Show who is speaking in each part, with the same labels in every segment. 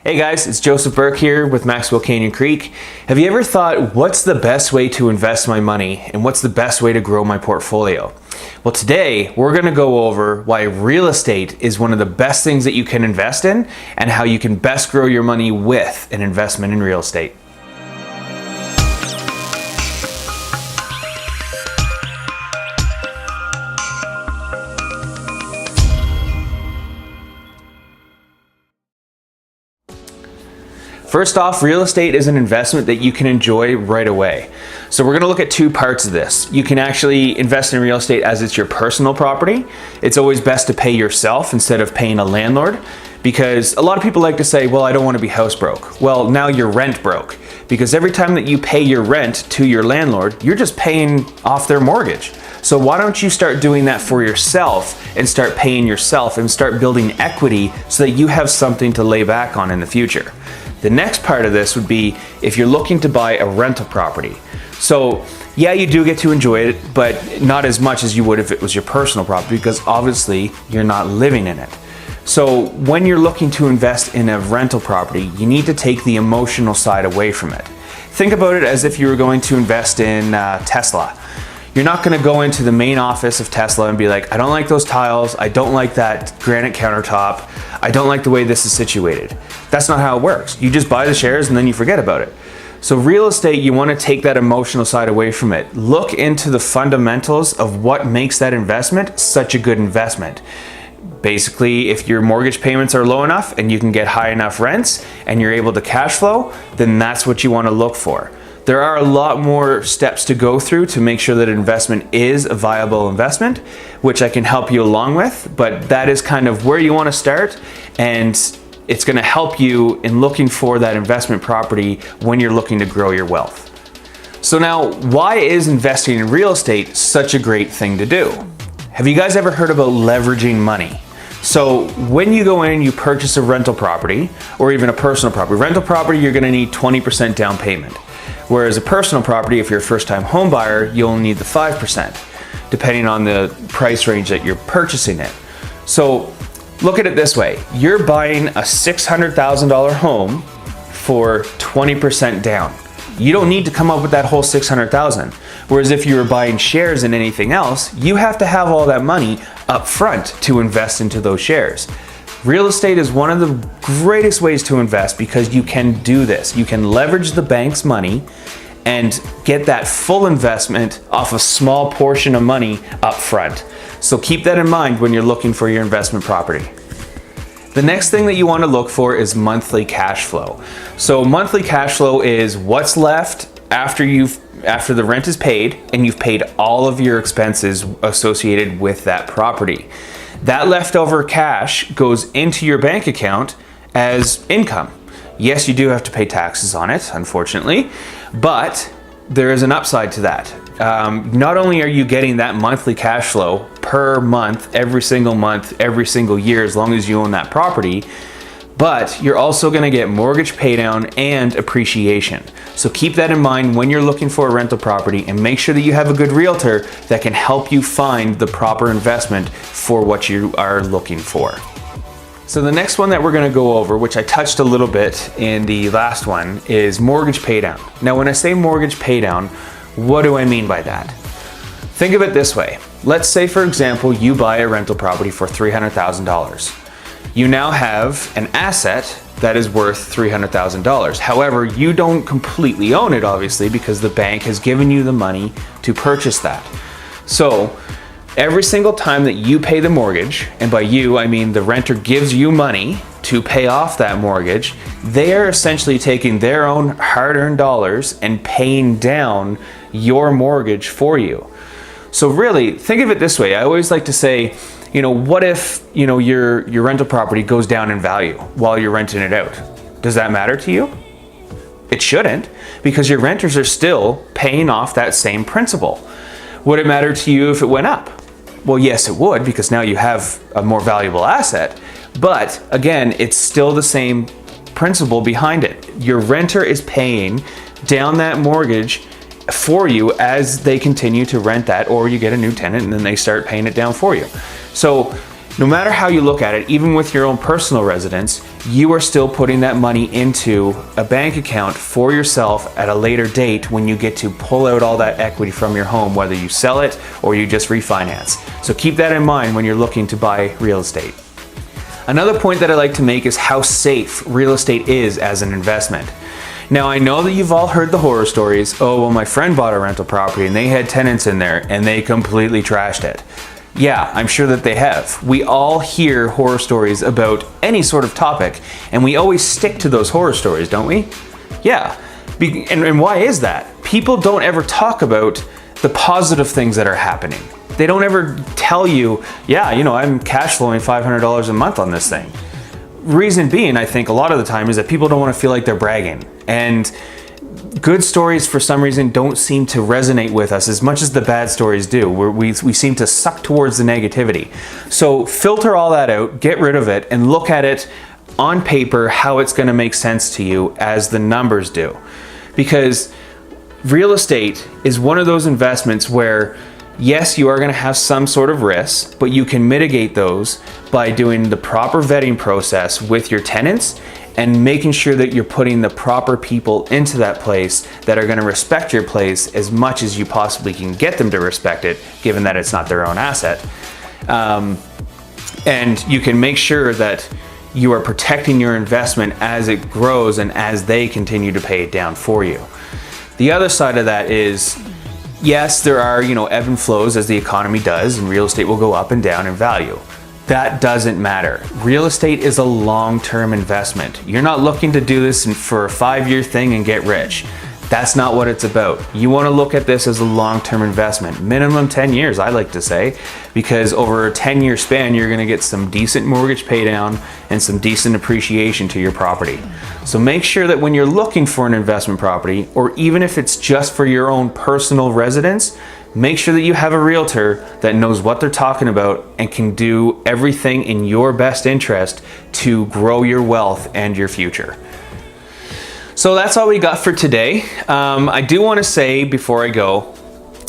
Speaker 1: Hey guys, it's Joseph Burke here with Maxwell Canyon Creek. Have you ever thought, what's the best way to invest my money and what's the best way to grow my portfolio? Well, today we're going to go over why real estate is one of the best things that you can invest in and how you can best grow your money with an investment in real estate. First off, real estate is an investment that you can enjoy right away. So we're going to look at two parts of this. You can actually invest in real estate as it's your personal property. It's always best to pay yourself instead of paying a landlord, because a lot of people like to say, well, I don't want to be house broke. Well, now you're rent broke, because every time that you pay your rent to your landlord, you're just paying off their mortgage. So why don't you start doing that for yourself and start paying yourself and start building equity so that you have something to lay back on in the future. The next part of this would be if you're looking to buy a rental property. So yeah, you do get to enjoy it, but not as much as you would if it was your personal property, because obviously you're not living in it. So when you're looking to invest in a rental property, you need to take the emotional side away from it. Think about it as if you were going to invest in Tesla. You're not going to go into the main office of Tesla and be like, I don't like those tiles, I don't like that granite countertop, I don't like the way this is situated. That's not how it works. You just buy the shares and then you forget about it. So real estate, you want to take that emotional side away from it. Look into the fundamentals of what makes that investment such a good investment. Basically, if your mortgage payments are low enough and you can get high enough rents and you're able to cash flow, then that's what you want to look for. There are a lot more steps to go through to make sure that an investment is a viable investment, which I can help you along with, but that is kind of where you want to start, and it's going to help you in looking for that investment property when you're looking to grow your wealth. So now, why is investing in real estate such a great thing to do? Have you guys ever heard about leveraging money? So when you go in and you purchase a rental property or even a personal property, rental property, you're going to need 20% down payment. Whereas a personal property, if you're a first-time home buyer, you'll need the 5%, depending on the price range that you're purchasing it. So look at it this way. You're buying a $600,000 home for 20% down. You don't need to come up with that whole $600,000. Whereas if you were buying shares in anything else, you have to have all that money up front to invest into those shares. Real estate is one of the greatest ways to invest because you can do this. You can leverage the bank's money and get that full investment off a small portion of money up front. So keep that in mind when you're looking for your investment property. The next thing that you want to look for is monthly cash flow. So monthly cash flow is what's left after the rent is paid and you've paid all of your expenses associated with that property. That leftover cash goes into your bank account as income. Yes, you do have to pay taxes on it, unfortunately, but there is an upside to that. Not only are you getting that monthly cash flow per month, every single year, as long as you own that property, but you're also going to get mortgage paydown and appreciation. So keep that in mind when you're looking for a rental property, and make sure that you have a good realtor that can help you find the proper investment for what you are looking for. So the next one that we're going to go over, which I touched a little bit in the last one, is mortgage paydown. Now when I say mortgage paydown, what do I mean by that? Think of it this way. Let's say, for example, you buy a rental property for $300,000. You now have an asset that is worth $300,000. However, you don't completely own it, obviously, because the bank has given you the money to purchase that. So every single time that you pay the mortgage, and by you, I mean the renter gives you money to pay off that mortgage, they are essentially taking their own hard-earned dollars and paying down your mortgage for you. So really, think of it this way. I always like to say, what if, your rental property goes down in value while you're renting it out? Does that matter to you? It shouldn't, because your renters are still paying off that same principal. Would it matter to you if it went up? Well, yes, it would, because now you have a more valuable asset. But again, it's still the same principle behind it. Your renter is paying down that mortgage for you as they continue to rent that, or you get a new tenant and then they start paying it down for you. So no matter how you look at it, even with your own personal residence, you are still putting that money into a bank account for yourself at a later date when you get to pull out all that equity from your home, whether you sell it or you just refinance. So keep that in mind when you're looking to buy real estate. Another point that I like to make is how safe real estate is as an investment. Now, I know that you've all heard the horror stories. Oh, well, my friend bought a rental property and they had tenants in there and they completely trashed it. Yeah, I'm sure that they have. We all hear horror stories about any sort of topic, and we always stick to those horror stories, don't we? Yeah, and why is that? People don't ever talk about the positive things that are happening. They don't ever tell you, yeah, you know, I'm cash flowing $500 a month on this thing. Reason being, I think a lot of the time is that people don't want to feel like they're bragging. And good stories for some reason don't seem to resonate with us as much as the bad stories do. We seem to suck towards the negativity. So filter all that out, get rid of it, and look at it on paper how it's going to make sense to you as the numbers do. Because real estate is one of those investments where yes, you are going to have some sort of risks, but you can mitigate those by doing the proper vetting process with your tenants and making sure that you're putting the proper people into that place that are going to respect your place as much as you possibly can get them to respect it, given that it's not their own asset. And you can make sure that you are protecting your investment as it grows and as they continue to pay it down for you. The other side of that is, yes, there are, ebb and flows as the economy does, and real estate will go up and down in value. That doesn't matter. Real estate is a long-term investment. You're not looking to do this for a 5-year thing and get rich. That's not what it's about. You want to look at this as a long-term investment. Minimum 10 years, I like to say, because over a 10-year span, you're going to get some decent mortgage pay down and some decent appreciation to your property. So make sure that when you're looking for an investment property, or even if it's just for your own personal residence, make sure that you have a realtor that knows what they're talking about and can do everything in your best interest to grow your wealth and your future. So that's all we got for today. I do want to say before I go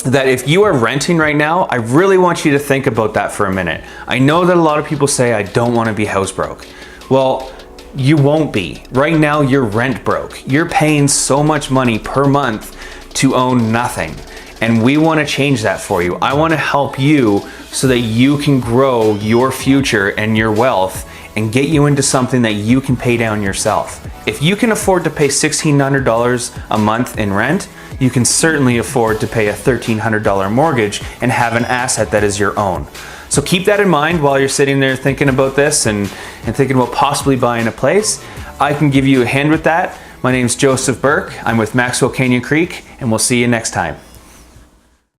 Speaker 1: that if you are renting right now, I really want you to think about that for a minute. I know that a lot of people say, I don't want to be house broke. Well, you won't be. Right now, you're rent broke. You're paying so much money per month to own nothing. And we want to change that for you. I want to help you so that you can grow your future and your wealth and get you into something that you can pay down yourself. If you can afford to pay $1,600 a month in rent, you can certainly afford to pay a $1,300 mortgage and have an asset that is your own. So keep that in mind while you're sitting there thinking about this and thinking about possibly buying a place. I can give you a hand with that. My name's Joseph Burke. I'm with Maxwell Canyon Creek, and we'll see you next time.